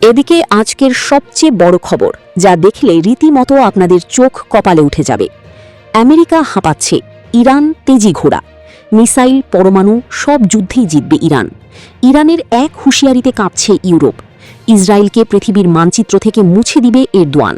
এদিকে আজকের সবচেয়ে বড় খবর, যা দেখলে রীতিমতো আপনাদের চোখ কপালে উঠে যাবে। আমেরিকা হাঁপাচ্ছে, ইরান তেজি ঘোড়া। মিসাইল, পরমাণু সব যুদ্ধেই জিতবে ইরান। ইরানের এক হুঁশিয়ারিতে কাঁপছে ইউরোপ। ইসরায়েলকে পৃথিবীর মানচিত্র থেকে মুছে দিবে এরদোয়ান।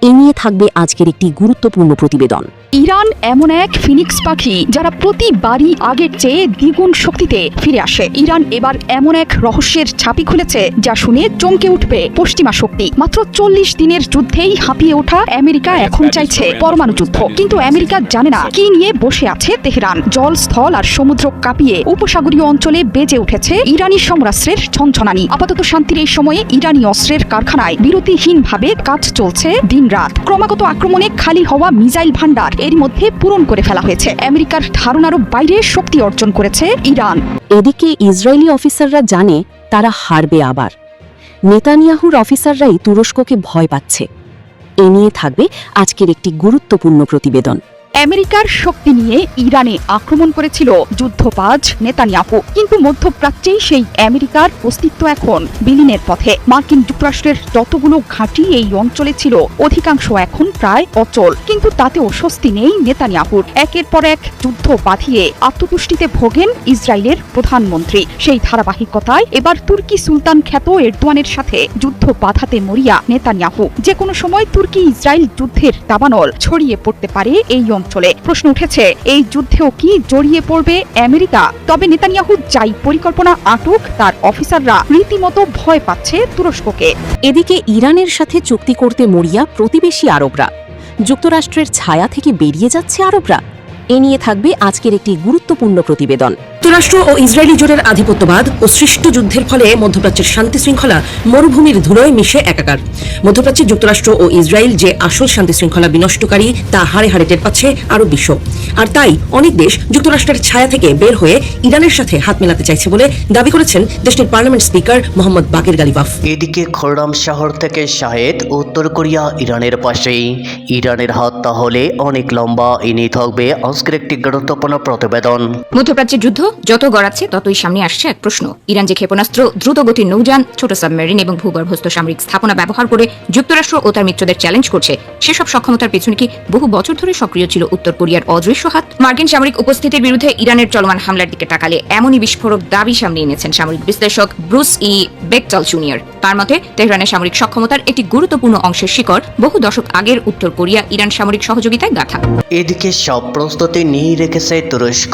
এ নিয়ে থাকবে আজকের একটি গুরুত্বপূর্ণ প্রতিবেদন। ইরান এমন এক ফিনিক্স পাখি যারা প্রতিবারই আগের চেয়ে দ্বিগুণ শক্তিতে ফিরে আসে। ইরান এবার এমন এক রহস্যের ছাপি খুলেছে যা শুনে চমকে উঠবে পশ্চিমা শক্তি। মাত্র 40 দিনের যুদ্ধেই হাঁপিয়ে ওঠা আমেরিকা এখন চাইছে পরমাণু যুদ্ধ। কিন্তু আমেরিকা জানে না কি নিয়ে বসে আছে তেহরান। জল, স্থল আর সমুদ্র কাঁপিয়ে উপসাগরীয় অঞ্চলে বেজে উঠেছে ইরানি সমরাস্ত্রের ঝনঝনানি। আপাতত শান্তির এই সময়ে ইরানি অস্ত্রের কারখানায় বিরতিহীনভাবে কাজ চলছে দিনরাত। ক্রমাগত আক্রমণে খালি হওয়া মিসাইল ভান্ডার এর মধ্যে পূরণ করে ফেলা হয়েছে। আমেরিকার ধারণারও বাইরে শক্তি অর্জন করেছে ইরান। এদিকে ইসরায়েলি অফিসাররা জানে তারা হারবে আবার। নেতানিয়াহুর অফিসাররাই তুরস্ককে ভয় পাচ্ছে। এ নিয়ে থাকবে আজকের একটি গুরুত্বপূর্ণ প্রতিবেদন। আমেরিকার শক্তি নিয়ে ইরানে আক্রমণ করেছিল যুদ্ধবাজ নেতানিয়াহু, কিন্তু মধ্যপ্রাচ্যেই সেই আমেরিকার অস্তিত্ব এখন বিলীনের পথে। মার্কিন যুক্তরাষ্ট্রের যতগুলো ঘাঁটি এই অঞ্চলে ছিল, অধিকাংশ এখন প্রায় অচল। কিন্তু তাতেও স্বস্তি নেই নেতানিয়াহুর। একের পর এক যুদ্ধ বাঁধিয়ে আত্মতুষ্টিতে ভোগেন ইসরায়েলের প্রধানমন্ত্রী। সেই ধারাবাহিকতায় এবার তুর্কি সুলতান খ্যাত এরদোয়ানের সাথে যুদ্ধ বাঁধাতে মরিয়া নেতানিয়াহু। যে কোনো সময় তুর্কি ইসরায়েল যুদ্ধের দাবানল ছড়িয়ে পড়তে পারে এই অঞ্চলে। প্রশ্ন উঠেছে, এই যুদ্ধেও কি জড়িয়ে পড়বে আমেরিকা? তবে নেতানিয়াহু যাই পরিকল্পনা আটক, তার অফিসাররা রীতিমতো ভয় পাচ্ছে তুরস্ককে। এদিকে ইরানের সাথে চুক্তি করতে মরিয়া প্রতিবেশী আরবরা। যুক্তরাষ্ট্রের ছায়া থেকে বেরিয়ে যাচ্ছে আরবরা। এ নিয়ে থাকবে আজকের একটি গুরুত্বপূর্ণ প্রতিবেদন। যুক্তরাষ্ট্র ও ইসরায়েলি জোটের আধিপত্যবাদ ও সৃষ্ট যুদ্ধের ফলে মধ্যপ্রাচ্যের শান্তি শৃঙ্খলা মরুভূমির ধুলোয় মিশে একাকার। মধ্যপ্রাচ্যে যুক্তরাষ্ট্র ও ইসরায়েল যে আসল শান্তি শৃঙ্খলা বিনষ্টকারী তা হাড়ে হাড়ে টের পাচ্ছে আরব বিশ্ব। আর তাই অনেক দেশ যুক্তরাষ্ট্রের ছায়া থেকে বের হয়ে ইরানের সাথে হাত মেলাতে চাইছে বলে দাবি করেছেন দেশটির পার্লামেন্ট স্পিকার মোহাম্মদ বাকির গালিবাফ। এদিকে খোররাম শহর থেকে শাহেদ, উত্তর কোরিয়া ইরানের পাশেই। ইরানের হাত তাহলে অনেক লম্বা। এনে থাকবে আজকের একটি গুরুত্বপূর্ণ প্রতিবেদন। মধ্যপ্রাচ্যের যুদ্ধ যত গড়াচ্ছে ততই সামনে আসছে এক প্রশ্ন। ইরান যে ক্ষেপণাস্ত্র, দ্রুতগতির নৌযান, ছোট সাবমেরিন এবং ভূগর্ভস্থ সামরিক স্থাপনা ব্যবহার করে যুক্তরাষ্ট্র ও তার মিত্রদের চ্যালেঞ্জ করছে, সেসব সক্ষমতার পেছনে কি বহু বছর ধরে সক্রিয় ছিল উত্তর কোরিয়ার অদৃশ্য হাত? মার্কিন সামরিক উপস্থিতির বিরুদ্ধে ইরানের চলমান হামলার দিকে তাকালে এমনই বিস্ফোরক দাবি সামনে এনেছেন সামরিক বিশ্লেষক ব্রুস ই বেকটাল জুনিয়র। তার মতে, তেহরানের সামরিক সক্ষমতার একটি গুরুত্বপূর্ণ অংশের শিকড় বহু দশক আগের উত্তর কোরিয়া ইরান সামরিক সহযোগিতায় গাঁথা। এদিকে সব প্রস্তুতি নিয়ে রেখেছে তুরস্ক।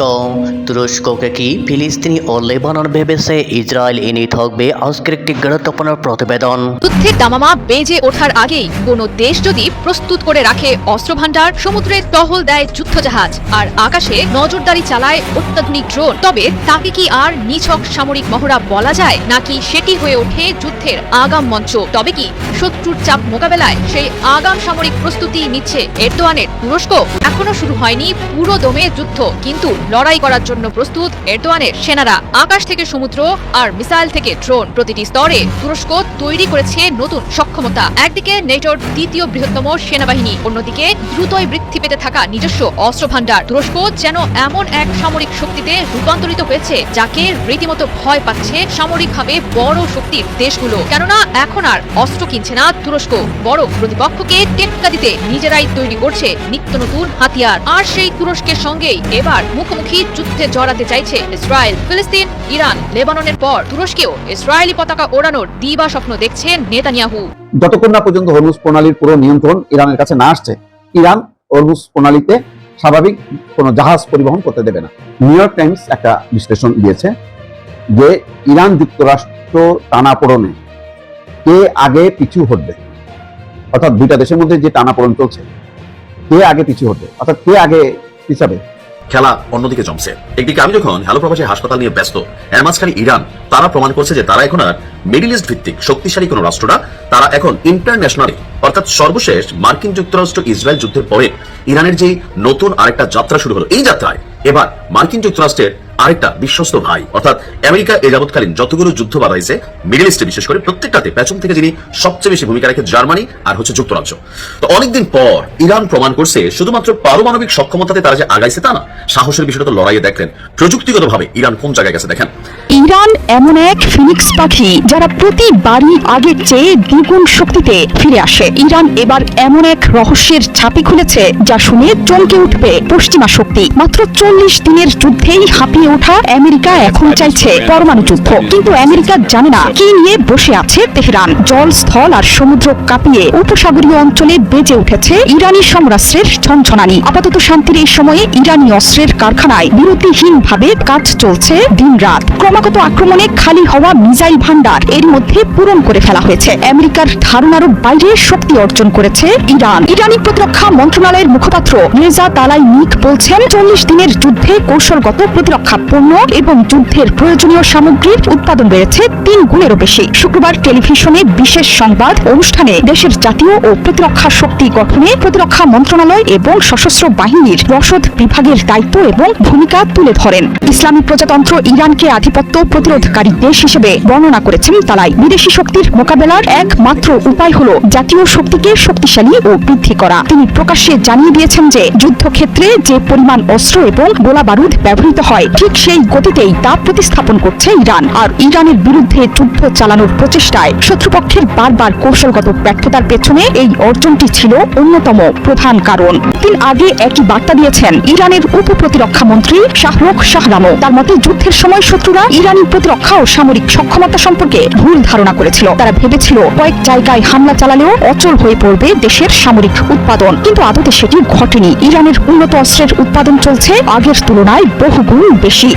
তুরস্ককে কি ফিলিস্তিনি ও লেবানন ভেবেছে ইসরায়েল? এনে থাকবে আজকের একটি গুরুত্বপূর্ণ প্রতিবেদন। যুদ্ধের দামামা বেজে ওঠার আগেই কোনো দেশ যদি প্রস্তুত করে রাখে অস্ত্রভান্ডার, সমুদ্রে টহল দেয় যুদ্ধজাহাজ আর আকাশে নজরদারি চালায় অত্যাধুনিক ড্রোন, তবে তাকে কি আর নিছক সামরিক মহড়া বলা যায়, নাকি সেটি হয়ে ওঠে যুদ্ধের আগাম মঞ্চ? তবে কি শত্রুর চাপ মোকাবেলায় সেই আগাম সামরিক প্রস্তুতি নিচ্ছে এরদোয়ানের তুরস্ক? এখনো শুরু হয়নি পুরো দমে যুদ্ধ, কিন্তু লড়াই করার জন্য প্রস্তুত এরদোয়ানের সেনারা। আকাশ থেকে সমুদ্র আর মিসাইল থেকে ড্রোন, প্রতিটি স্তরে তুরস্ক তৈরি করেছে নতুন সক্ষমতা। একদিকে নেটোর দ্বিতীয় বৃহত্তম সেনাবাহিনী, অন্যদিকে দ্রুতই বৃদ্ধি পেতে থাকা নিজস্ব অস্ত্রভান্ডার। তুরস্ক যেন এমন এক সামরিক শক্তিতে রূপান্তরিত হয়েছে যাকে রীতিমতো ভয় পাচ্ছে সামরিকভাবে বড় শক্তির দেশগুলো। কেননা এখন আর অস্ত্র কিনছে না তুরস্ক, বরং প্রতিপক্ষকে টেক্কা দিতে নিজেরাই তৈরি করছে নিত্য নতুন হাতিয়ার। আর সেই তুরস্কের সঙ্গেই এবার মুখোমুখি যুদ্ধে জড়াতে চাইছে ইসরায়েল। ফিলিস্তিন, ইরান, লেবাননের পর তুরস্কেও ইসরায়েলি পতাকা ওড়ানোর দিবা স্বপ্ন দেখছে নেতানিয়াহু। যতক্ষণ না পর্যন্ত হরমুজ প্রণালীর পুরো নিয়ন্ত্রণ ইরানের কাছে না আসছে, ইরান হরমুজ প্রণালীতে স্বাভাবিক কোনো জাহাজ পরিবহন করতে দেবে না। নিউ ইয়র্ক টাইমস একটা বিশ্লেষণ দিয়েছে যে ইরান যুক্তরাষ্ট্র টানাপোড়েনে কে আগে পিছু হটবে, অর্থাৎ দুইটা দেশের মধ্যে যে টানাপোড়েন চলছে, কে আগে পিছু হটবে, অর্থাৎ কে আগে পিছাবে। খেলা অন্যদিকে জমছে। একদিকে আমি যখন হ্যালো প্রবাসী হাসপাতাল নিয়ে ব্যস্ত, এর মাঝখানে ইরান তারা প্রমাণ করছে যে তারা এখন আর মিডল ইস্ট ভিত্তিক শক্তিশালী কোনো রাষ্ট্র না, তারা এখন ইন্টারন্যাশনালি, অর্থাৎ সর্বশেষ মার্কিন যুক্তরাষ্ট্র ইসরায়েল যুদ্ধের পরে ইরানের যে নতুন আরেকটা যাত্রা শুরু হলো, এই যাত্রায় এবার মার্কিন যুক্তরাষ্ট্রের আরেকটা বিশ্বস্ত ভাই। অর্থাৎ আমেরিকা এ যাবৎকালীন যতগুলো যুদ্ধ বাড়াইছে মিডল ইস্টে, বিশেষ করে প্রত্যেকটাতে পেছন থেকে যিনি সবচেয়ে বেশি ভূমিকা রাখে জার্মানি আর হচ্ছে যুক্তরাজ্য। তো অনেকদিন পর ইরান প্রমাণ করছে শুধুমাত্র পারমাণবিক সক্ষমতাতে তারা যে আগাইছে তা না, সাহসের বিষয়টা তো লড়াইয়ে দেখলেন। প্রযুক্তিগতভাবে ইরান কোন জায়গায় গেছে দেখেন। ইরান এমন এক ফিনিক্স পাখি যারা প্রতিবারই আগের চেয়ে দ্বিগুণ শক্তিতে ফিরে আসে। ইরান এবার এমন এক রহস্যের ছাপি খুলেছে যা শুনে চমকে উঠবে পশ্চিমা শক্তি। মাত্র 40 দিনের যুদ্ধেই হাঁপিয়ে ওঠা আমেরিকা এখন চাইছে পরমাণু যুদ্ধ, কিন্তু আমেরিকা জানে না কি নিয়ে বসে আছে তেহরান। জল, স্থল আর সমুদ্র কাঁপিয়ে উপসাগরীয় অঞ্চলে বেজে উঠেছে ইরানি সমরাস্ত্রের ঝনঝনানি। আপাতত শান্তির এই সময়ে ইরানি অস্ত্রের কারখানায় বিরতিহীনভাবে কাজ চলছে দিনরাত। ক্রমাগত আক্রমণে খালি হওয়া মিসাইল ভান্ডার এর মধ্যে পূরণ করে ফেলা হয়েছে। আমেরিকার ধারণারও বাইরে শক্তি অর্জন করেছে ইরান। ইরানি প্রতিরক্ষা মন্ত্রণালয়ের মুখপাত্র রেজা তালাইনিক বলছেন, 40 দিনের যুদ্ধে কৌশলগত প্রতিরক্ষা পণ্য এবং যুদ্ধের প্রয়োজনীয় সামগ্রীর উৎপাদন বেড়েছে 3 গুণেরও বেশি। শুক্রবার টেলিভিশনে বিশেষ সংবাদ অনুষ্ঠানে দেশের জাতীয় ও প্রতিরক্ষা শক্তি গঠনে প্রতিরক্ষা মন্ত্রণালয় এবং সশস্ত্র বাহিনীর রসদ বিভাগের দায়িত্ব এবং ভূমিকা তুলে ধরেন। ইসলামী প্রজাতন্ত্র ইরানকে আধিপত্য প্রতিরোধকারী দেশ হিসেবে বর্ণনা করেছেন তালাই। বিদেশি শক্তির মোকাবেলার একমাত্র উপায় হল জাতীয় শক্তিকে শক্তিশালী ও বৃদ্ধি করা। তিনি প্রকাশ্যে জানিয়ে দিয়েছেন যে যুদ্ধক্ষেত্রে যে পরিমাণ অস্ত্র এবং গোলা বারুদ ব্যবহৃত হয় ঠিক সেই গতিতেই তা প্রতিস্থাপন করছে ইরান। আর ইরানের বিরুদ্ধে যুদ্ধ চালানোর প্রচেষ্টায় শত্রুপক্ষের বারবার কৌশলগত ব্যর্থতার পেছনে এই অর্জনটি ছিল অন্যতম প্রধান কারণ। দিন আগে একই বার্তা দিয়েছেন ইরানের উপ প্রতিরক্ষা মন্ত্রী শাহরুখ শাহরামও। তার মতে যুদ্ধের সময় শত্রুরা ইরানি প্রতিরক্ষা ও সামরিক সক্ষমতা সম্পর্কে ভুল ধারণা করেছিল। তারা ভেবেছিল কয়েক জায়গায় হামলা চালালেও অচল হয়ে পড়বে দেশের সামরিক উৎপাদন, কিন্তু আদতে সেটি ঘটেনি। ইরানের উন্নত অস্ত্রের উৎপাদন চলছে আগের তুলনায় বহুগুণ বেশি।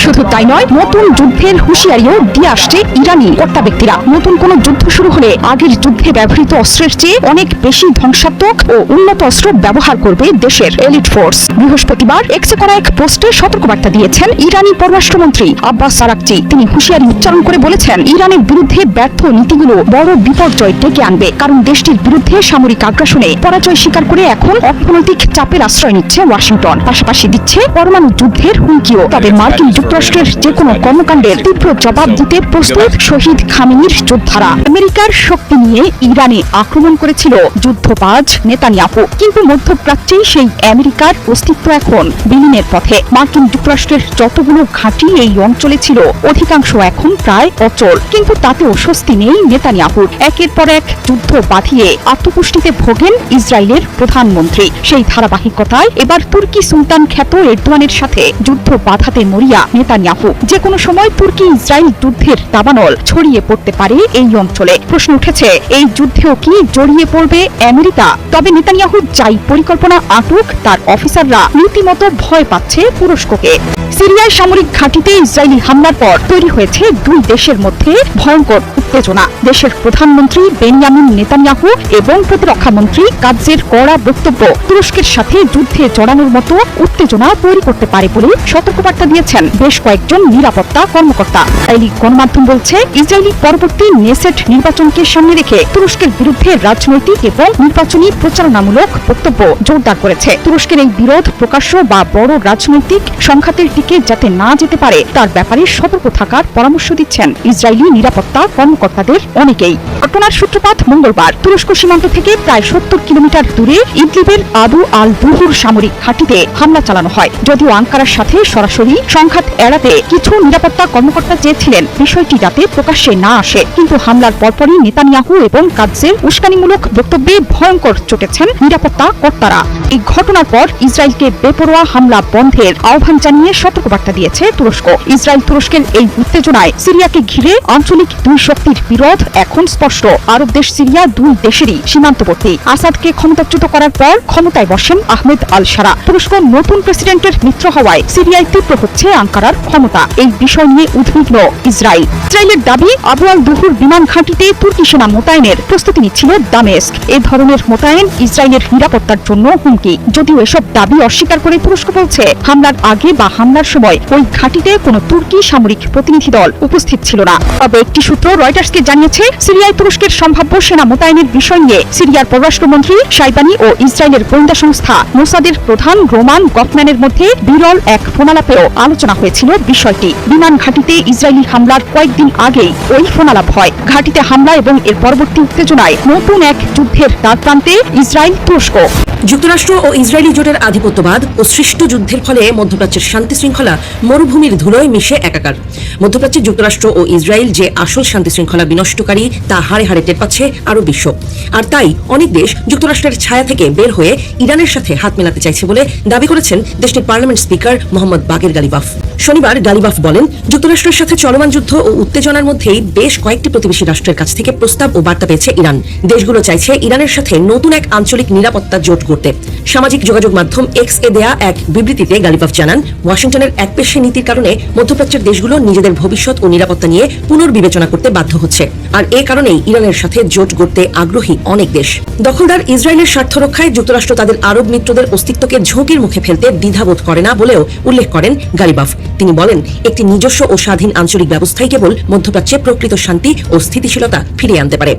শুধু তাই নয়, নতুন যুদ্ধের হুঁশিয়ারিও দিয়ে আসছে ইরানি কর্তা ব্যক্তিরা। নতুন কোন যুদ্ধ শুরু হলে আগের যুদ্ধে ব্যবহৃত অস্ত্রের চেয়ে অনেক বেশি ধ্বংসাত্মক ও উন্নত অস্ত্র ব্যবহার করবে দেশের এলিট ফোর্স। বৃহস্পতিবার এক্সে করা এক পোস্টে সতর্কবার্তা দিয়েছেন ইরানি পররাষ্ট্রমন্ত্রী আব্বাস আরাকচি। তিনি হুঁশিয়ারি উচ্চারণ করে বলেছেন, ইরানের বিরুদ্ধে ব্যর্থ নীতিগুলো বড় বিপর্যয় ডেকে আনবে, কারণ দেশটির বিরুদ্ধে সামরিক আগ্রাসনে পরাজয় স্বীকার করে এখন অর্থনৈতিক চাপের আশ্রয় নিচ্ছে ওয়াশিংটন, পাশাপাশি দিচ্ছে পরমাণু যুদ্ধের হুমকিও। তবে মার্কিন যুক্তরাষ্ট্রের যে কোনো কর্মকাণ্ডের তীব্র জবাব দিতে প্রস্তুত শহীদ খামেনির যোদ্ধারা। আমেরিকার শক্তি নিয়ে ইরানে আক্রমণ করেছিল যুদ্ধবাজ নেতানিয়াহু, কিন্তু মধ্যপ্রাচ্যেই সেই আমেরিকার অস্তিত্ব এখন বিলীনের পথে। মার্কিন যুক্তরাষ্ট্রের যতগুলো ঘাঁটি এই অঞ্চলে ছিল অধিকাংশ এখন প্রায় অচল, কিন্তু তাতেও স্বস্তি নেই নেতানিয়াহুর। একের পর এক যুদ্ধ বাঁধিয়ে আত্মপুষ্টিতে ভোগেন ইসরায়েলের প্রধানমন্ত্রী। সেই ধারাবাহিকতায় এবার তুর্কি সুলতান খ্যাত এরদোয়ানের সাথে যুদ্ধ বাঁধাতে মরিয়া নেতানিয়াহু। যে কোনো সময় তুর্কি ইসরায়েল যুদ্ধের দাবানল ছড়িয়ে পড়তে পারে এই অঞ্চলে। প্রশ্ন উঠেছে, এই যুদ্ধেও কি জড়িয়ে পড়বে আমেরিকা? তবে নেতানিয়াহুর যাই পরিকল্পনা আটক, তার অফিসাররা রীতিমতো ভয় পাচ্ছে তুরস্ককে। সিরিয়ায় সামরিক ঘাঁটিতে ইসরায়েলি হামলার পর তৈরি হয়েছে দুই দেশের মধ্যে ভয়ঙ্কর উত্তেজনা। দেশের প্রধানমন্ত্রী বেনিয়ামিন নেতানিয়াহু এবং প্রতিরক্ষা মন্ত্রী কাৎজের কড়া বক্তব্য তুরস্কের সাথে যুদ্ধে জড়ানোর মতো উত্তেজনা তৈরি করতে পারে বলে সতর্কবার্তা দিয়েছেন বেশ কয়েকজন নিরাপত্তা কর্মকর্তা। ইসরায়েলি গণমাধ্যম বলছে, ইসরায়েলি পরবর্তী নেসেট নির্বাচনকে সামনে রেখে তুরস্কের বিরুদ্ধে রাজনৈতিক এবং নির্বাচনী প্রচারণামূলক বক্তব্য জোরদার করেছে। তুরস্কের এই বিরোধ প্রকাশ্য বা বড় রাজনৈতিক সংঘাতের দিকে যাতে না যেতে পারে তার ব্যাপারে সতর্ক থাকার পরামর্শ দিচ্ছেন ইসরায়েলি নিরাপত্তা কর্মকর্তাদের অনেকেই। ঘটনার সূত্রপাত মঙ্গলবার তুরস্ক সীমান্ত থেকে প্রায় 70 কিলোমিটার দূরে ইদলিবের আবু আল বুহুর সামরিক ঘাঁটিতে হামলা চালানো হয়। যদিও আঙ্কারার সাথে সরাসরি সংঘাত এড়াতে কিছু নিরাপত্তা কর্মকর্তা চেয়েছিলেন বিষয়টি যাতে প্রকাশ্যে না আসে, কিন্তু হামলার পরপরই নেতানিয়াহু এবং কাৎজের উস্কানিমূলক বক্তব্যে ভয়ঙ্কর চটেছেন নিরাপত্তা কর্তারা। এই ঘটনার পর ইসরায়েলকে বেপরোয়া হামলা বন্ধের আহ্বান জানিয়ে সতর্কবার্তা দিয়েছে তুরস্ক। ইসরায়েল তুরস্কের এই উত্তেজনায় সিরিয়াকে ঘিরে আঞ্চলিক দুই শক্তির বিরোধ এখন স্পষ্ট। আরব দেশ সিরিয়া দুই দেশেরই সীমান্তবর্তী। আসাদকে ক্ষমতাচ্যুত করার পর ক্ষমতায় বসেন আহমেদ আল সারা। তুরস্ক নতুন প্রেসিডেন্টের মিত্র হওয়ায় সিরিয়ায় তীব্র হচ্ছে আঙ্কারার ক্ষমতা। এই বিষয় নিয়ে উদ্বিগ্ন ইসরায়েল। ইসরায়েলের দাবি, আবু আল দুহুর বিমান ঘাঁটিতে তুর্কি সেনা মোতায়েনের প্রস্তুতি নিচ্ছিল দামেস্ক। এ ধরনের মোতায়েন ইসরায়েলের নিরাপত্তার জন্য হুমকি। যদিও এসব দাবি অস্বীকার করে তুরস্ক বলছে, হামলার আগে বা হামলার হামলার সময় ওই ঘাঁটিতে কোনো তুর্কি সামরিক প্রতিনিধি দল উপস্থিত ছিল না। তবে একটি সূত্র রয়টার্সকে জানিয়েছে, সিরিয়ায় তুরস্কের সম্ভাব্য সেনা মোতায়েনের বিষয় নিয়ে সিরিয়ার পররাষ্ট্রমন্ত্রী শাইবানি ও ইসরায়েলের গোয়েন্দা সংস্থা মোসাদের প্রধান রোমান গফম্যানের মধ্যে বিরল এক ফোনালাপেও আলোচনা হয়েছিল বিষয়টি। বিমান ঘাঁটিতে ইসরায়েলি হামলার কয়েকদিন আগেই ওই ফোনালাপ হয়। ঘাঁটিতে হামলা এবং এর পরবর্তী উত্তেজনায় নতুন এক যুদ্ধের দ্বারপ্রান্তে ইসরায়েল তুরস্ক। যুক্তরাষ্ট্র ও ইসরায়েলি জোটের আধিপত্যবাদ ও সৃষ্ট যুদ্ধের ফলে মধ্যপ্রাচ্যের শান্তি শৃঙ্খলা মরুভূমির ধুলোয় মিশে একাকার। মধ্যপ্রাচ্যে যুক্তরাষ্ট্র ও ইসরায়েল যে আসল শান্তি শৃঙ্খলা বিনষ্টকারী তা হাড়ে হাড়ে টের পাচ্ছে আরো বিশ্ব। আর তাই অনেক দেশ যুক্তরাষ্ট্রের ছায়া থেকে বের হয়ে ইরানের সাথে হাত মেলাতে চাইছে বলে দাবি করেছেন দেশটির পার্লামেন্ট স্পিকার মোহাম্মদ বাগের গালিবাফ। শনিবার গালিবাফ বলেন, যুক্তরাষ্ট্রের সাথে চলমান যুদ্ধ ও উত্তেজনার মধ্যেই বেশ কয়েকটি প্রতিবেশী রাষ্ট্রের কাছ থেকে প্রস্তাব ও বার্তা পেয়েছে ইরান। দেশগুলো চাইছে ইরানের সাথে নতুন এক আঞ্চলিক নিরাপত্তা জোট করতে। সামাজিক যোগাযোগ মাধ্যম এক্স এ দেয়া এক বিবৃতিতে গালিবাফ জানান, ওয়াশিংটনের একপেশে নীতির কারণে মধ্যপ্রাচ্যের দেশগুলো নিজেদের ভবিষ্যৎ ও নিরাপত্তা নিয়ে পুনর্বিবেচনা করতে বাধ্য হচ্ছে। আর এ কারণেই ইরানের সাথে জোট গড়তে আগ্রহী অনেক দেশ। দখলদার ইসরায়েলের স্বার্থ রক্ষায় যুক্তরাষ্ট্র তাদের আরব মিত্রদের অস্তিত্বকে ঝুঁকির মুখে ফেলতে দ্বিধাবোধ করে না বলেও উল্লেখ করেন গালিবাফ। তিনি বলেন, একটি নিজস্ব ও স্বাধীন আঞ্চলিক ব্যবস্থাই কেবল মধ্যপ্রাচ্যে প্রকৃত শান্তি ও স্থিতিশীলতা ফিরিয়ে আনতে পারে।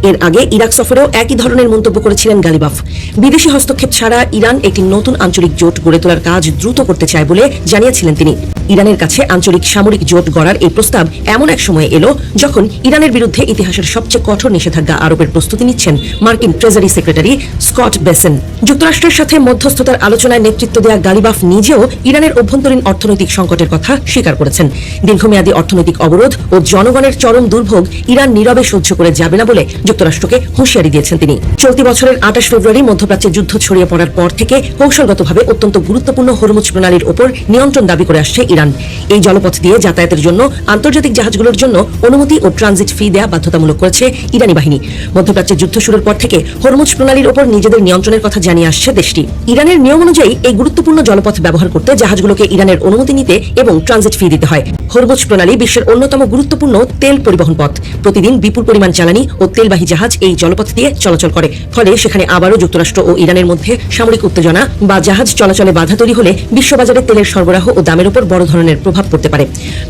এর আগে ইরাক সফরেও একই ধরনের মন্তব্য করেছিলেন গালিবাফ। বিদেশি হস্তক্ষেপ ছাড়া ইরান একটি নতুন আঞ্চলিক জোট গড়ে তোলার কাজ দ্রুত করতে চায় বলে জানিয়েছিলেন তিনি। ইরানের কাছে আঞ্চলিক সামরিক জোট গড়ার এই প্রস্তাব এমন এক সময়ে এলো যখন ইরানের বিরুদ্ধে ইতিহাসের সবচেয়ে কঠোর নিষেধাজ্ঞা আরোপের প্রস্তুতি নিচ্ছেন মার্কিন ট্রেজারি সেক্রেটারি স্কট বেসেন। যুক্তরাষ্ট্রের সাথে মধ্যস্থতার আলোচনায় নেতৃত্ব দেওয়া গালিবাফ নিজেও ইরানের অভ্যন্তরীণ অর্থনৈতিক সংকটের কথা স্বীকার করেছেন। দীর্ঘমেয়াদী অর্থনৈতিক অবরোধ ও জনগণের চরম দুর্ভোগ ইরান নীরবে সহ্য করে যাবে না বলে যুক্তরাষ্ট্রকে হুঁশিয়ারি দিয়েছেন তিনি। চলতি বছরের 28 ফেব্রুয়ারি মধ্যপ্রাচ্যে যুদ্ধ ছড়িয়ে পড়ার পর থেকে কৌশলগতভাবে অত্যন্ত গুরুত্বপূর্ণ হরমুজ প্রণালীর ওপর নিয়ন্ত্রণ দাবি করে আসছে ইরান। এই জলপথ দিয়ে যাতায়াতের জন্য আন্তর্জাতিক জাহাজগুলোর জন্য অনুমতি ও ট্রানজিট ফি দেয়া বাধ্যতামূলক করেছে ইরানি বাহিনী। মধ্যপ্রাচ্যে যুদ্ধ শুরুর পর থেকে হরমুজ প্রণালীর ওপর নিজেদের নিয়ন্ত্রণের কথা জানিয়ে আসছে দেশটি। ইরানের নিয়ম অনুযায়ী এই গুরুত্বপূর্ণ জলপথ ব্যবহার করতে জাহাজগুলোকে ইরানের অনুমতি নিতে এবং ট্রানজিট ফি দিতে হয়। হরমুজ প্রণালী বিশ্বের অন্যতম গুরুত্বপূর্ণ তেল পরিবহন পথ। প্রতিদিন বিপুল পরিমাণ জ্বালানি ও তেলবাহী জাহাজ এই জলপথ দিয়ে চলাচল করে। ফলে সেখানে আবারও যুক্তরাষ্ট্র ও ইরানের মধ্যে সামরিক উত্তেজনা বা জাহাজ চলাচলে বাধা তৈরি হলে বিশ্ববাজারে তেলের সরবরাহ ও দামের উপর বড় ধরনের প্রভাব পড়তে পারে।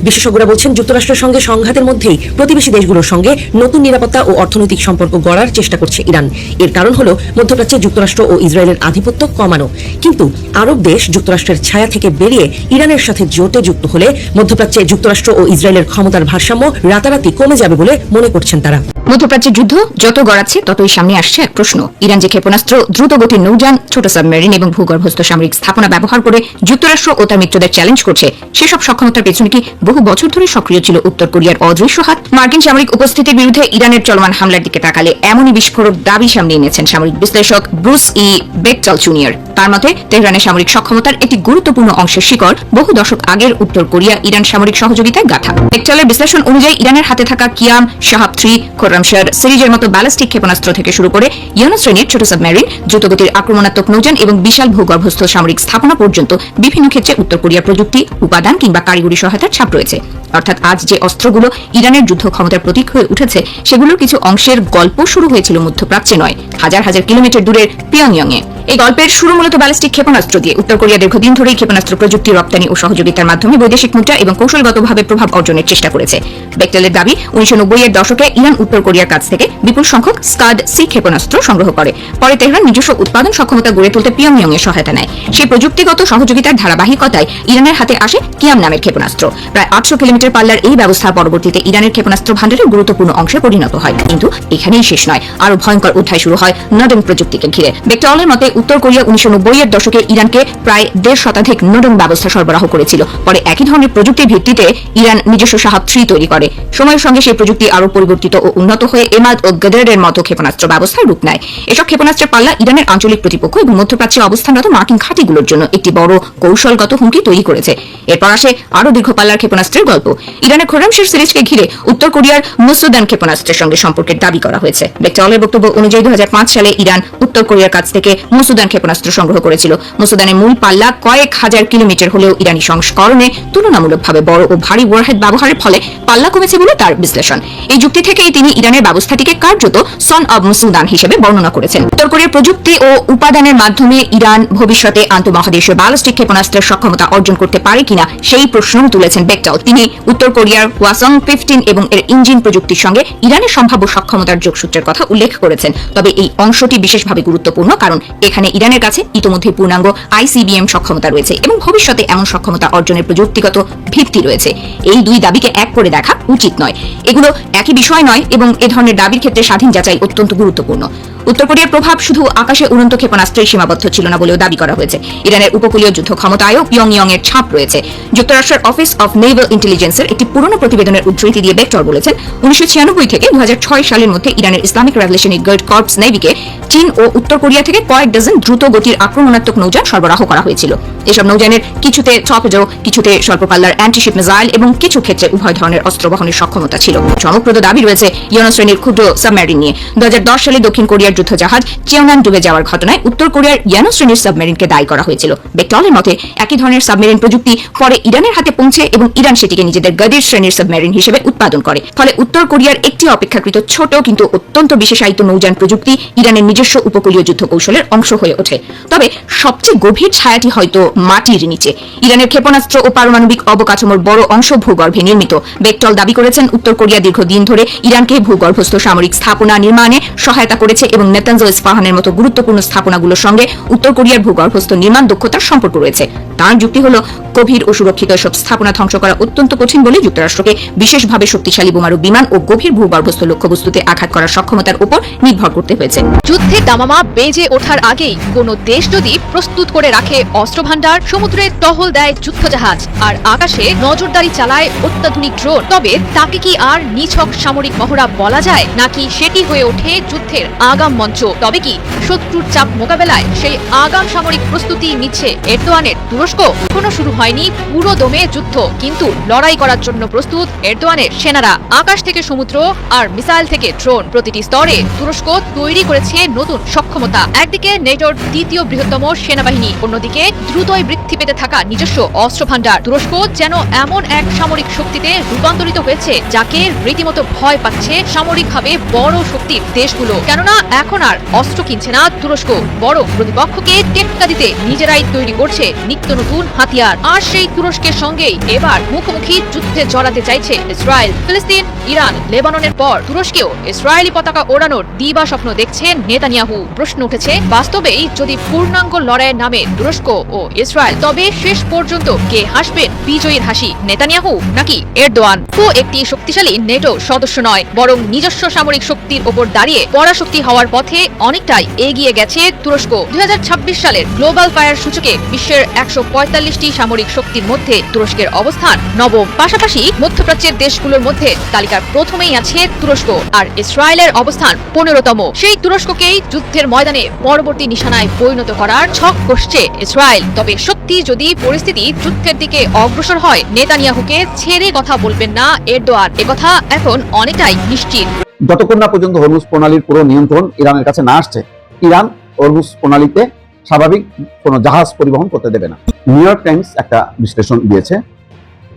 বিশেষজ্ঞরা বলছেন, যুক্তরাষ্ট্রের সঙ্গে সংঘাতের মধ্যেই প্রতিবেশী দেশগুলোর সঙ্গে নতুন নিরাপত্তা ও অর্থনৈতিক সম্পর্ক গড়ার চেষ্টা করছে ইরান। এর কারণ হলো মধ্যপ্রাচ্যে যুক্তরাষ্ট্র ও ইসরায়েলের আধিপত্য কমানো। কিন্তু আরব দেশ যুক্তরাষ্ট্রের ছায়া থেকে বেরিয়ে ইরানের সাথে জোটে যুক্ত হলে মধ্যপ্রাচ্যে যুক্তরাষ্ট্র ও ইসরায়েলের ক্ষমতার ভারসাম্য রাতারাতি কমে যাবে বলে মনে করছেন তারা। মধ্যপ্রাচ্যের যুদ্ধ যত গড়াচ্ছে ততই সামনে আসছে এক প্রশ্ন। ইরান যে ক্ষেপণাস্ত্র, দ্রুতগতির নৌযান, ছোট সাবমেরিন এবং ভূগর্ভস্থ সামরিক স্থাপনা ব্যবহার করে যুক্তরাষ্ট্র ও তার মিত্রদের চ্যালেঞ্জ করছে, সেসব সক্ষমতার পেছনে কি বহু বছর ধরে সক্রিয় ছিল উত্তর কোরিয়ার অদৃশ্য হাত? মার্কিন সামরিক উপস্থিতির বিরুদ্ধে ইরানের চলমান হামলার দিকে তাকালে এমনই বিস্ফোরক দাবি সামনে এনেছেন সামরিক বিশ্লেষক ব্রুস ই বেকটাল জুনিয়র। তার মতে, তেহরানের সামরিক সক্ষমতার একটি গুরুত্বপূর্ণ অংশের শিকড় বহু দশক আগের উত্তর কোরিয়া ইরান সামরিক সহযোগিতায় গাঁথা। বেকটালের বিশ্লেষণ অনুযায়ী ইরানের হাতে থাকা কিয়াম, শাহাব-3, খোররামশার সিরিজের মতো ব্যালিস্টিক ক্ষেপণাস্ত্র থেকে শুরু করে ইউনুস শ্রেণীর ছোট সাবমেরিন, দ্রুতগতির আক্রমণাত্মক নৌযান এবং বিশাল ভূগর্ভস্থ সামরিক স্থাপনা পর্যন্ত বিভিন্ন ক্ষেত্রে উত্তর কোরিয়ার প্রযুক্তি, উপাদান কিংবা কারিগরি সহায়তার ছাপ রয়েছে। অর্থাৎ আজ যে অস্ত্রগুলো ইরানের যুদ্ধ ক্ষমতার প্রতীক হয়ে উঠেছে, সেগুলোর কিছু অংশের গল্প শুরু হয়েছিল মধ্যপ্রাচ্যে নয়, হাজার হাজার কিলোমিটার দূরের পিয়ংইয়ংয়ে। এই গল্পের শুরু মূলত ব্যালিস্টিক ক্ষেপণাস্ত্র দিয়ে। উত্তর কোরিয়া দীর্ঘদিন ধরেই ক্ষেপণাস্ত্র প্রযুক্তি রপ্তানি ও সহযোগিতার মাধ্যমে বৈদেশিক মুদ্রা এবং কৌশলগতভাবে প্রভাব অর্জনের চেষ্টা করেছে। বেকটেলের দাবি, 1990-এর দশকে ইরান উত্তর কোরিয়ার কাছ থেকে বিপুল সংখ্যক স্কাড-সি ক্ষেপণাস্ত্র সংগ্রহ করে। পরে তেহরান নিজস্ব উৎপাদন সক্ষমতা গড়ে তুলতে পিয়ংইয়ংয়ের সহায়তা নেয়। সেই প্রযুক্তিগত সহযোগিতার ধারাবাহিকতায় ইরানের হাতে আসে কিয়াম নামের ক্ষেপণাস্ত্র। প্রায় 800 কিলোমিটার পাল্লার এই ব্যবস্থা পরবর্তীতে ইরানের ক্ষেপণাস্ত্র ভান্ডারের গুরুত্বপূর্ণ অংশে পরিণত হয়। কিন্তু এখানেই শেষ নয়, আরো ভয়ঙ্কর অধ্যায় শুরু হয় নডং প্রযুক্তিকে ঘিরে। বেকটেলের মতে, উত্তর কোরিয়া 1990-এর দশকে ইরানকে প্রায় 1.5 শতাধিক নডং ব্যবস্থা সরবরাহ করেছিল। পরে একই ধরনের প্রযুক্তির ভিত্তিতে ইরান নিজস্ব শাহাব-3 তৈরি করে। সময়ের সঙ্গে সেই প্রযুক্তি আরো পরিবর্তিত ও উন্নত হয়ে এমাদ ও গদরের মতো ক্ষেপণাস্ত্র ব্যবস্থার রূপ নেয়। এসব ক্ষেপণাস্ত্রের পাল্লা ইরানের আঞ্চলিক প্রতিপক্ষ এবং মধ্যপ্রাচ্যে অবস্থানরত মার্কিন ঘাঁটিগুলোর জন্য একটি বড় কৌশলগত হুমকি তৈরি করেছে। এরপর আসে আরো দীর্ঘ পাল্লার ক্ষেপণাস্ত্রের গল্প। ইরানের খোররামশার সিরিজকে ঘিরে উত্তর কোরিয়ার মুসুদান ক্ষেপণাস্ত্রের সঙ্গে সম্পর্কের দাবি করা হয়েছে। বেকটেলের বক্তব্য অনুযায়ী 2005 সালে ইরান উত্তর কোরিয়ার কাছ থেকে মুসুদান ক্ষেপণাস্ত্র সংগ্রহ করেছিল। মুসুদানের মূল পাল্লা কয়েক হাজার কিলোমিটার হলেও ইরানি সংস্করণে তুলনামূলকভাবে বড় ও ভারী ওয়ারহেড ব্যবহারের ফলে পাল্লা কমেছে বলে তার বিশ্লেষণ। এই যুক্তি থেকেই তিনি ইরানের ব্যবস্থাটিকে কার্যত সন অব মুসুদান হিসেবে বর্ণনা করেছেন। উত্তর কোরিয়ার প্রযুক্তি ও উপাদানের মাধ্যমে ইরান ভবিষ্যতে আন্তঃমহাদেশীয় ব্যালিস্টিক ক্ষেপণাস্ত্রের সক্ষমতা অর্জন করতে পারে কিনা সেই প্রশ্ন তুলেছেন বেকটল। তিনি উত্তর কোরিয়ার ওয়াসং 15 এবং এর ইঞ্জিন প্রযুক্তির সঙ্গে ইরানের সম্ভাব্য সক্ষমতার যোগসূত্রের কথা উল্লেখ করেছেন। তবে এই অংশটি বিশেষভাবে গুরুত্বপূর্ণ, কারণ এখানে ইরানের কাছে ইতোমধ্যে পূর্ণাঙ্গ ICBM সক্ষমতা রয়েছে এবং ভবিষ্যতে এমন সক্ষমতা অর্জনের প্রযুক্তিগত ভিত্তি রয়েছে। এই দুই দাবিকে এক করে দেখা উচিত নয়। এগুলো একই বিষয় নয় এবং এ ধরনের দাবির ক্ষেত্রে স্বাধীন যাচাই অত্যন্ত গুরুত্বপূর্ণ। উত্তর কোরিয়ার প্রভাব শুধু আকাশে উড়ন্ত ক্ষেপণাস্ত্রেই সীমাবদ্ধ ছিল না বলেও দাবি করা হয়েছে। ইরানের উপকূলীয় যুদ্ধ ক্ষমতায়ও পিয়ংইয়ং এর ছাপ রয়েছে। যুক্তরাষ্ট্রের অফিস অফ নেভাল ইন্টেলিজেন্সের একটি পুরনো প্রতিবেদনের উদ্ধৃতি দিয়ে বেক্টর বলেছেন, 1996 থেকে 2006 সালের মধ্যে ইরানের ইসলামিক রেভলিউশনারি গার্ড কর্পস নেভিকে চীন ও উত্তর কোরিয়া থেকে কয়েক ডজন দ্রুত গতির আক্রমণাত্মক নৌযান সরবরাহ করা হয়েছিল। এসব নৌযানের কিছুতে টর্পেডো, কিছুতে স্বল্পপাল্লার অ্যান্টিশিপ মিসাইল এবং কিছু ক্ষেত্রে উভয় ধরনের অস্ত্র বহনের সক্ষমতা ছিল। চমকপ্রদ দাবি রয়েছে ইয়োনো শ্রেণীর ক্ষুদ্র সাবমেরিন নিয়ে। 2010 সালে দক্ষিণ কোরিয়ার যুদ্ধজাহাজ চিয়োনান ডুবে যাওয়ার ঘটনায় উত্তর কোরিয়ার ইয়ানো শ্রেণীর সাবমেরিনকে দায়ী করা হয়েছিল। বেকটলের মতে একই ধরনের সাবমেরিন প্রযুক্তি পরে ইরানের হাতে পৌঁছে এবং ইরান সেটিকে নিজেদের গদির শ্রেণীর সাবমেরিন হিসেবে উৎপাদন করে। ফলে উত্তর কোরিয়ার একটি অপেক্ষাকৃত ছোট কিন্তু অত্যন্ত বিশেষায়িত নৌযান প্রযুক্তি ইরানের নিজস্ব উপকূলীয় যুদ্ধ কৌশলের অংশ হয়ে ওঠে। তবে সবচেয়ে গভীর ছায়াটি হয়তো মাটির নিচে। ইরানের ক্ষেপণাস্ত্র ও পারমাণবিক অবকাঠামোর বড় অংশ ভূগর্ভে নির্মিত। বেকটল দাবি করেছেন, উত্তর কোরিয়া দীর্ঘদিন ধরে ইরানকে ভূগর্ভস্থ সামরিক স্থাপনা নির্মাণে সহায়তা করেছে এবং নেতানজ ইস্পাহানের মতো গুরুত্বপূর্ণ স্থাপনাগুলোর সঙ্গে উত্তর কোরিয়ার ভূগর্ভস্থ নির্মাণ দক্ষতার সম্পর্ক রয়েছে। তার যুক্তি হল, গভীর ও সুরক্ষিত এসব স্থাপনা ধ্বংস করা অত্যন্ত কঠিন বলে যুক্তরাষ্ট্রকে বিশেষভাবে শক্তিশালী বোমারু বিমান ও গভীর ভূগর্ভস্থ লক্ষ্যবস্তুতে আঘাত করার সক্ষমতার উপর নির্ভর করতে হয়েছে। যুদ্ধের দামামা বেজে ওঠার আগেই কোনো দেশ যদি প্রস্তুত করে রাখে অস্ত্রভান্ডার, সমুদ্রে টহল দেয় যুদ্ধজাহাজ আর আকাশে নজরদারি চালায় অত্যাধুনিক ড্রোন, তবে তাকে কি আর নিছক সামরিক মহড়া বলা যায়, নাকি সেটি হয়ে ওঠে যুদ্ধের আগাম মঞ্চ? তবে কি শত্রুর চাপ মোকাবেলায় সেই আগাম সামরিক প্রস্তুতি নিচ্ছে এরদোয়ানের তুরস্ক? এখনো শুরু হয়নি পুরো দমে যুদ্ধ, কিন্তু লড়াই করার জন্য প্রস্তুত এরদোয়ানের সেনারা। আকাশ থেকে সমুদ্র আর মিসাইল থেকে ড্রোন, প্রতিটি স্তরে তুরস্ক তৈরি করেছে নতুন সক্ষমতা। একদিকে নেটোর দ্বিতীয় বৃহত্তম সেনাবাহিনী, অন্যদিকে দ্রুতই বৃদ্ধি পেতে থাকা নিজস্ব অস্ত্রভান্ডার। তুরস্ক যেন এমন এক সামরিক শক্তিতে রূপান্তরিত হয়েছে যাকে রীতিমতো ভয় পাচ্ছে সামরিকভাবে বড় শক্তির দেশগুলো। কেননা এখন আর অস্ত্র কিনছে না তুরস্ক, বড় প্রতিপক্ষকে টেক্কা দিতে নিজেরাই তৈরি করছে নিত্য নতুন হাতিয়ার। আর সেই তুরস্কের সঙ্গেই এবার মুখোমুখি যুদ্ধে জড়াতে চাইছে ইসরায়েল। ফিলিস্তিন, ইরান, লেবাননের পর তুরস্কেও ইসরায়েলি পতাকা ওড়ানোর দিবা স্বপ্ন দেখছেন নেতানিয়াহু। প্রশ্ন উঠেছে, বাস্তবেই যদি পূর্ণাঙ্গ লড়াইয়ের নামে তুরস্ক ও ইসরায়েল, তবে শেষ পর্যন্ত কে হাসবেন বিজয়ীর হাসি, নেতানিয়াহু নাকি এরদোয়ান? তো একটি শক্তিশালী নেটো সদস্য নয়, বরং নিজস্ব সামরিক শক্তির ওপর দাঁড়িয়ে পরাশক্তি হওয়ার পথে অনেকটাই এগিয়ে গেছে তুরস্ক। 2026 সালের গ্লোবাল ফায়ার সূচকে বিশ্বের 145টি সামরিক শক্তির মধ্যে তুরস্কের অবস্থান নবম। পাশাপাশি মধ্যপ্রাচ্যের দেশগুলোর মধ্যে তালিকার প্রথমেই আছে তুরস্ক, আর ইসরায়েলের অবস্থান 15তম। সেই তুরস্ককেই যুদ্ধের ময়দানে পরবর্তী নিশানায় পরিণত করার ছক কষছে ইসরায়েল। তবে সত্যি যদি পরিস্থিতি যুদ্ধের দিকে অগ্রসর হয়, নেতানিয়াহুকে ছেড়ে কথা বলবেন না এরদোয়ান, একথা এখন অনেকটাই নিশ্চিত। যতক্ষণ না পর্যন্ত হরমুজ প্রণালীর পুরো নিয়ন্ত্রণ ইরানের কাছে না আসছে, ইরান হরমুজ প্রণালীতে স্বাভাবিক কোনো জাহাজ পরিবহন করতে দেবে না। নিউ ইয়র্ক টাইমস একটা বিশ্লেষণ দিয়েছে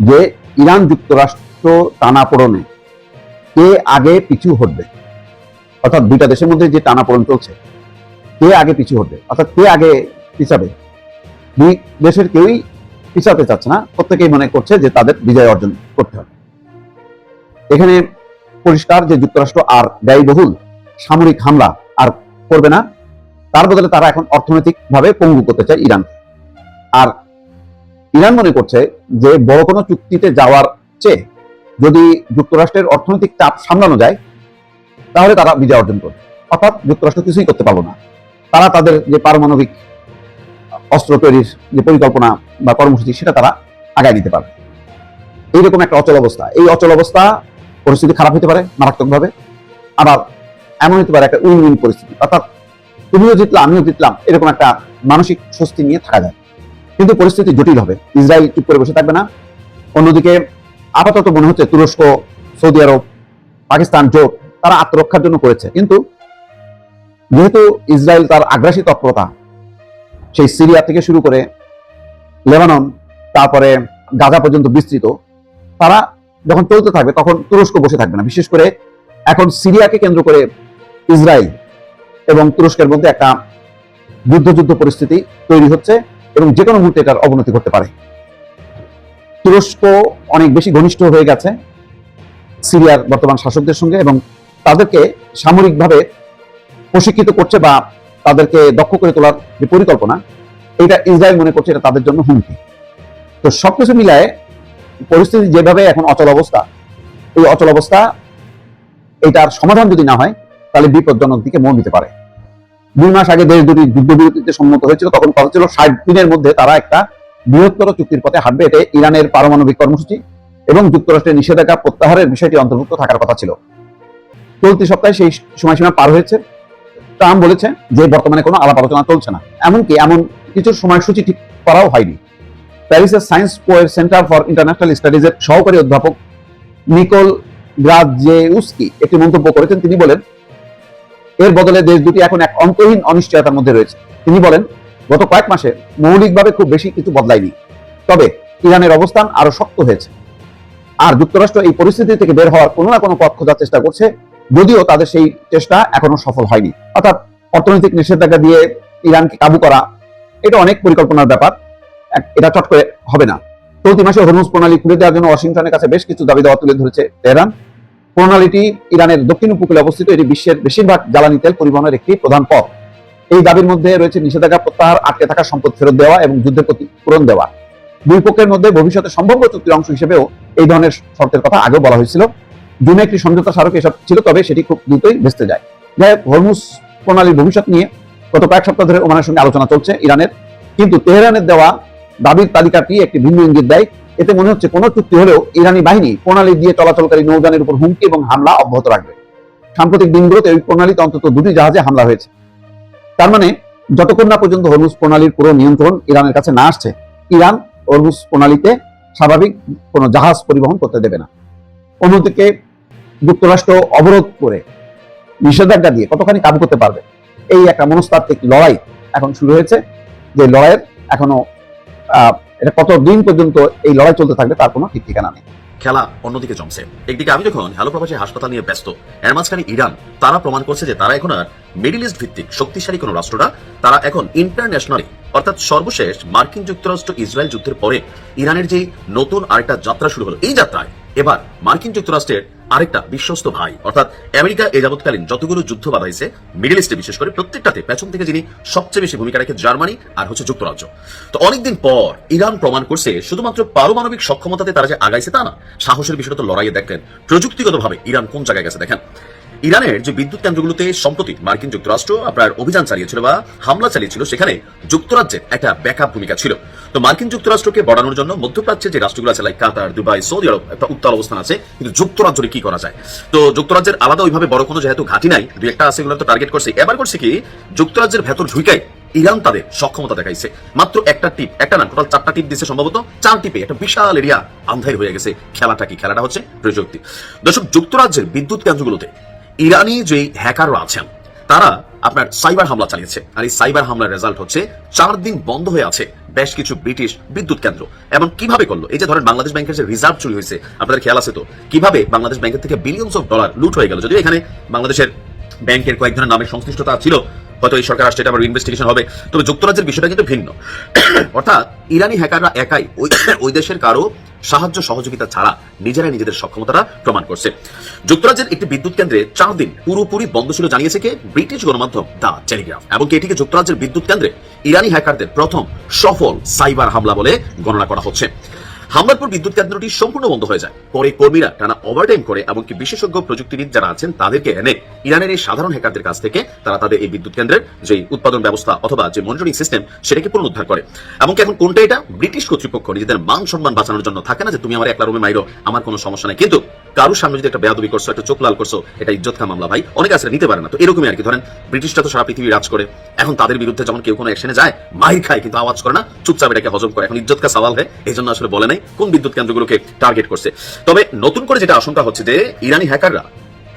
যে ইরান যুক্তরাষ্ট্র টানাপোড়েনে কে আগে পিছু হটবে, অর্থাৎ দুইটা দেশের মধ্যে যে টানাপোড়েন চলছে, কে আগে পিছু হটবে, অর্থাৎ কে আগে পিছাবে। দুই দেশের কেউই পিছাতে চাচ্ছে না, প্রত্যেকেই মনে করছে যে তাদের বিজয় অর্জন করতে হবে। এখানে পরিষ্কার যে যুক্তরাষ্ট্র আর ব্যয়বহুল সামরিক হামলা আর করবে না, তার বদলে তারা এখন অর্থনৈতিকভাবে পঙ্গু করতে চায় ইরান। আর ইরান মনে করছে যে বড় কোনো চুক্তিতে যাওয়ার চেয়ে যদি যুক্তরাষ্ট্রের অর্থনৈতিক চাপ সামলানো যায়, তাহলে তারা বিজয় অর্জন করবে। অর্থাৎ যুক্তরাষ্ট্র কিছুই করতে পারবে না, তারা তাদের যে পারমাণবিক অস্ত্র তৈরির যে পরিকল্পনা বা কর্মসূচি, সেটা তারা আগায় নিতে পারবে। এইরকম একটা অচল অবস্থা, এই অচল অবস্থা পরিস্থিতি খারাপ হতে পারে মারাত্মকভাবে, আবার এমন হতে পারে একটা উইন উইন পরিস্থিতি, অর্থাৎ তুমিও জিতলাম আমিও জিতলাম, এরকম একটা মানসিক স্বস্তি নিয়ে থাকা যায়। কিন্তু পরিস্থিতি জটিল হবে, ইসরায়েল চুপ করে বসে থাকবে না। অন্যদিকে আপাতত মনে হচ্ছে তুরস্ক, সৌদি আরব, পাকিস্তান জোট তারা আত্মরক্ষার জন্য করেছে, কিন্তু যেহেতু ইসরায়েল তার আগ্রাসী তৎপরতা সেই সিরিয়া থেকে শুরু করে লেবানন তারপরে গাজা পর্যন্ত বিস্তৃত, তারা যখন চলতে থাকবে তখন তুরস্ক বসে থাকবে না। বিশেষ করে এখন সিরিয়াকে কেন্দ্র করে ইসরায়েল এবং তুরস্কের মধ্যে একটা যুদ্ধ পরিস্থিতি তৈরি হচ্ছে এবং যে কোনো মুহূর্তে এটার অবনতি করতে পারে। তুরস্ক অনেক বেশি ঘনিষ্ঠ হয়ে গেছে সিরিয়ার বর্তমান শাসকদের সঙ্গে এবং তাদেরকে সামরিকভাবে প্রশিক্ষিত করছে বা তাদেরকে দক্ষ করে তোলার যে পরিকল্পনা, এটা ইসরায়েল মনে করছে এটা তাদের জন্য হুমকি। তো সবকিছু মিলায় পরিস্থিতি যেভাবে এখন অচল অবস্থা, এই অচল অবস্থা এটার সমাধান যদি না হয় তাহলে বিপজ্জনক দিকে মোড় নিতে পারে। 2 মাস আগে দেশ দুটি যুদ্ধবিরতিতে সম্মত হয়েছিল, তখন কথা ছিল 60 দিনের মধ্যে তারা একটা বৃহত্তর চুক্তির পথে হাঁটবে। এতে ইরানের পারমাণবিক কর্মসূচি এবং যুক্তরাষ্ট্রের নিষেধাজ্ঞা প্রত্যাহারের বিষয়টি অন্তর্ভুক্ত থাকার কথা ছিল। চলতি সপ্তাহে সেই সময়সীমা পার হয়েছে। ট্রাম্প বলেছে যে বর্তমানে কোনো আলাপ আলোচনা চলছে না, এমনকি এমন কিছু সময়সূচি ঠিক করাও হয়নি। প্যারিসের সায়েন্স পোয়ের সেন্টার ফর ইন্টারন্যাশনাল স্টাডিজের সহকারী অধ্যাপক নিকোল গ্রাজেউস্কি একটি মন্তব্য করেছেন। তিনি বলেন, এর বদলে দেশ দুটি এখন এক অন্তহীন অনিশ্চয়তার মধ্যে রয়েছে। তিনি বলেন, গত কয়েক মাসে মৌলিকভাবে খুব বেশি কিছু বদলায়নি, তবে ইরানের অবস্থান আরো শক্ত হয়েছে। আর যুক্তরাষ্ট্র এই পরিস্থিতি থেকে বের হওয়ার কোনো না কোনো পথ খোঁজার চেষ্টা করছে, যদিও তাদের সেই চেষ্টা এখনো সফল হয়নি। অর্থাৎ অর্থনৈতিক নিষেধাজ্ঞা দিয়ে ইরানকে কাবু করা, এটা অনেক পরিকল্পনার ব্যাপার, এটা চট করে হবে না। চলতি মাসে হরমুজ প্রণালী খুলে দেওয়ার জন্য ওয়াশিংটনের কাছে বেশ কিছু দাবি দেওয়া তুলে ধরেছে তেহরান। প্রণালীটি ইরানের দক্ষিণ উপকূলে অবস্থিত, এটি বিশ্বের বেশিরভাগ জ্বালানি তেল পরিবহনের একটি প্রধান পথ। এই দাবির মধ্যে রয়েছে নিষেধাজ্ঞা প্রত্যাহার, আটকে থাকা সম্পদ ফেরত দেওয়া এবং যুদ্ধের ক্ষতিপূরণ দেওয়া। দুই পক্ষের মধ্যে ভবিষ্যতে সম্ভাব্য চুক্তির অংশ হিসেবেও এই ধরনের শর্তের কথা আগেও বলা হয়েছিল। জুনে একটি সমঝোতা স্মারক এসব ছিল, তবে সেটি খুব দ্রুতই ভেস্তে যায়। যাই হোক, হরমুজ প্রণালীর ভবিষ্যৎ নিয়ে গত কয়েক সপ্তাহ ধরে ওমানের সঙ্গে আলোচনা চলছে ইরানের, কিন্তু তেহরানের দেওয়া দাবির তালিকাটি একটি ভিন্ন ইঙ্গিত দেয়। এতে মনে হচ্ছে কোনো চুক্তি হলেও ইরানি বাহিনী প্রণালী দিয়ে চলাচলকারী নৌযানের উপর হুমকি এবং হামলা অব্যাহত রাখবে। সাম্প্রতিক দিনগুলোতে ওই প্রণালীতে অন্তত 2টি জাহাজে হামলা হয়েছে। তার মানে যতক্ষণ না পর্যন্ত হরমুজ প্রণালীর পুরো নিয়ন্ত্রণ ইরানের কাছে না আসছে, ইরান হরমুজ প্রণালীতে স্বাভাবিক কোনো জাহাজ পরিবহন করতে দেবে না। অন্যদিকে যুক্তরাষ্ট্র অবরোধ করে নিষেধাজ্ঞা দিয়ে কতখানি কাবু করতে পারবে, এই একটা মনস্তাত্ত্বিক লড়াই এখন শুরু হয়েছে। যে লড়াইয়ের এখনো এটা কতদিন পর্যন্ত এই লড়াই চলতে থাকবে তার কোনো ঠিক ঠিকানা নেই। খেলা অন্যদিকে জমছে। একদিকে আমি যখন হ্যালো প্রবাসী হাসপাতাল নিয়ে ব্যস্ত, এর মাঝখানে ইরান তারা প্রমাণ করছে যে তারা এখন আর মিডল ইস্ট ভিত্তিক শক্তিশালী কোনো রাষ্ট্র না, তারা এখন ইন্টারন্যাশনালি, অর্থাৎ সর্বশেষ মার্কিন যুক্তরাষ্ট্র ইসরায়েল যুদ্ধের পরে ইরানের যে নতুন আরেকটা যাত্রা শুরু হলো, এই যাত্রায় এবার মার্কিন যুক্তরাষ্ট্রের আরেকটা বিশ্বস্ত ভাই অর্থাৎ আমেরিকা এ যাবৎকালীন যতগুলো যুদ্ধ বাধাইছে মিডল ইস্টে, বিশেষ করে প্রত্যেকটাতে পেছন থেকে যিনি সবচেয়ে বেশি ভূমিকা রাখে জার্মানি আর হচ্ছে যুক্তরাজ্য। তো অনেকদিন পর ইরান প্রমাণ করছে শুধুমাত্র পারমাণবিক সক্ষমতাতে তারা যে আগাইছে তা না, সাহসের বিষয়টা তো লড়াইয়ে দেখলেন। প্রযুক্তিগতভাবে ইরান কোন জায়গায় গেছে দেখেন। ইরানের যে বিদ্যুৎ কেন্দ্রগুলোতে সম্প্রতি মার্কিন যুক্তরাষ্ট্র আপনার অভিযান চালিয়েছিল বা হামলা চালিয়েছিল, সেখানে যুক্তরাজ্যের একটা ব্যাকআপ ভূমিকা ছিল। তো মার্কিন যুক্তরাষ্ট্রকে বড়ানোর জন্য মধ্যপ্রাচ্যের যে রাষ্ট্রগুলো আছে, লাইক কাতার, দুবাই, সৌদি আরব একটা উত্তাল অবস্থান আছে, কিন্তু যুক্তরাজ্যে কি করা যায়? তো যুক্তরাজ্যের আলাদা ওইভাবে বড় কোনো যেহেতু ঘাঁটি নাই, দুই একটা আছে, এগুলো তো টার্গেট করছে। এবার করছে কি, যুক্তরাজ্যের ভেতর ঢুকাই ইরান তাদের সক্ষমতা দেখাইছে। মাত্র একটা টিপ, একটা না টোটাল 4টা টিপ দিচ্ছে, সম্ভবত 4 টিপে একটা বিশাল এরিয়া আন্ধার হয়ে গেছে। খেলাটা কি? খেলাটা হচ্ছে প্রযুক্তি। দর্শক, যুক্তরাজ্যের বিদ্যুৎ কেন্দ্রগুলোতে ইরানি যে হ্যাকাররা আছেন তারা আপনার সাইবার হামলা চালিয়েছে, আর এই সাইবার হামলার রেজাল্ট হচ্ছে 4 দিন বন্ধ হয়ে আছে বেশ কিছু ব্রিটিশ বিদ্যুৎ কেন্দ্র। এবং কিভাবে করলো? এই যে ধরেন বাংলাদেশ ব্যাংকের যে রিজার্ভ চুরি হয়েছে, আপনাদের খেয়াল আছে তো, কিভাবে বাংলাদেশ ব্যাংকের থেকে বিলিয়নস অফ ডলার লুট হয়ে গেল। যদিও এখানে বাংলাদেশের ব্যাংকের কয়েকজনের নামের সংশ্লিষ্টতা ছিল, হয়তো এই সরকার আসছে, এটা আবার ইনভেস্টিগেশন হবে। তবে যুক্তরাজ্যের বিষয়টা কিন্তু ভিন্ন। অর্থাৎ ইরানি হ্যাকাররা একাই ওই দেশের কারো সাহায্য সহযোগিতা ছাড়া নিজেরাই নিজেদের সক্ষমতাটা প্রমাণ করছে। যুক্তরাজ্যের একটি বিদ্যুৎ কেন্দ্রে 4 দিন পুরোপুরি বন্ধ ছিল জানিয়েছে কে? ব্রিটিশ গণমাধ্যম দ্য টেলিগ্রাফ। এবং এটিকে যুক্তরাজ্যের বিদ্যুৎ কেন্দ্রে ইরানি হ্যাকারদের প্রথম সফল সাইবার হামলা বলে গণনা করা হচ্ছে। হামলার পর বিদ্যুৎ কেন্দ্রটি সম্পূর্ণ বন্ধ হয়ে যায়। পরে কর্মীরা টানা ওভারটাইম করে এমনকি বিশেষজ্ঞ প্রযুক্তিবিদ যারা আছেন তাদেরকে এনে ইরানের এই সাধারণ হ্যাকারদের কাছ থেকে তারা তাদের এই বিদ্যুৎ কেন্দ্রের যে উৎপাদন ব্যবস্থা অথবা যে মনিটরিং সিস্টেম সেটাকে পুনরুদ্ধার করে। এমনকি এখন কোনটা এটা? ব্রিটিশ কর্তৃপক্ষ নিজেদের মান সম্মান বাঁচানোর জন্য থাকে না যে তুমি আমার একলা রুমে মাইরো, আমার কোনো সমস্যা নাই, কিন্তু কারোর সামনে যদি একটা বেয়াদবি করছো, একটা চোখ লাল করছো, এটা ইজ্জত খা মামলা ভাই, অনেকে আসলে নিতে পারে না। তো এরকমই আর কি। ধরেন ব্রিটিশরা তো সারা পৃথিবী রাজ করে, এখন তাদের বিরুদ্ধে যখন কেউ কোনো অ্যাকশনে যায় মাইর খায়, কিন্তু আওয়াজ করে না, চুপচাপ এটাকে হজম করে। এখন ইজ্জত কা সওয়াল হয়, এই জন্য আসলে বলে নাই কোন বিদ্যুৎ কেন্দ্রগুলোকে টার্গেট করছে। তবে নতুন করে যেটা আশঙ্কা হচ্ছে যে ইরানি হ্যাকাররা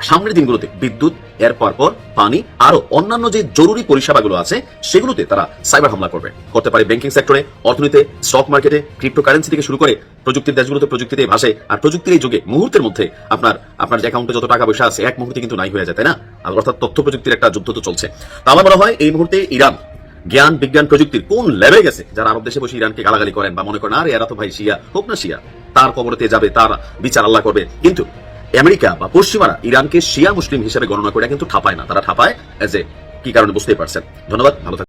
সামনের দিনগুলোতে বিদ্যুৎ, এর পরপর পানি, আরো অন্যান্য যে জরুরি পরিষেবাগুলো আছে সেগুলোতে তারা সাইবার হামলা করতে পারে ব্যাংকিং সেক্টরে, অর্থনীতিতে, স্টক মার্কেটে, ক্রিপ্টোকারেন্সি থেকে শুরু করে প্রযুক্তির দেশগুলোতে প্রযুক্তিতে ভাসে। আর প্রযুক্তির এই যুগে মুহূর্তের মধ্যে আপনার যে অ্যাকাউন্টে যত টাকা পয়সা আছে এক মুহূর্তে কিন্তু নাই হয়ে যায়, তাই না? অর্থাৎ তথ্য প্রযুক্তির একটা যুদ্ধ তো চলছে। তো আমার মনে হয় এই মুহূর্তে ইরান জ্ঞান বিজ্ঞান প্রযুক্তির কোন লেভেলে গেছে, যারা আরব দেশে বসে ইরানকে গালাগালি করেন বা মনে করেন আরে এরা তো ভাই শিয়া, হোক না শিয়া, তার কবরতে যাবে, তার বিচার আল্লাহ করবে। কিন্তু আমেরিকা বা পশ্চিমারা ইরানকে শিয়া মুসলিম হিসেবে গণনা করে কিন্তু ঠাপায় না, তারা ঠাপায় এজ এ কি কারণে বুঝতেই পারছেন। ধন্যবাদ, ভালো থাকবেন।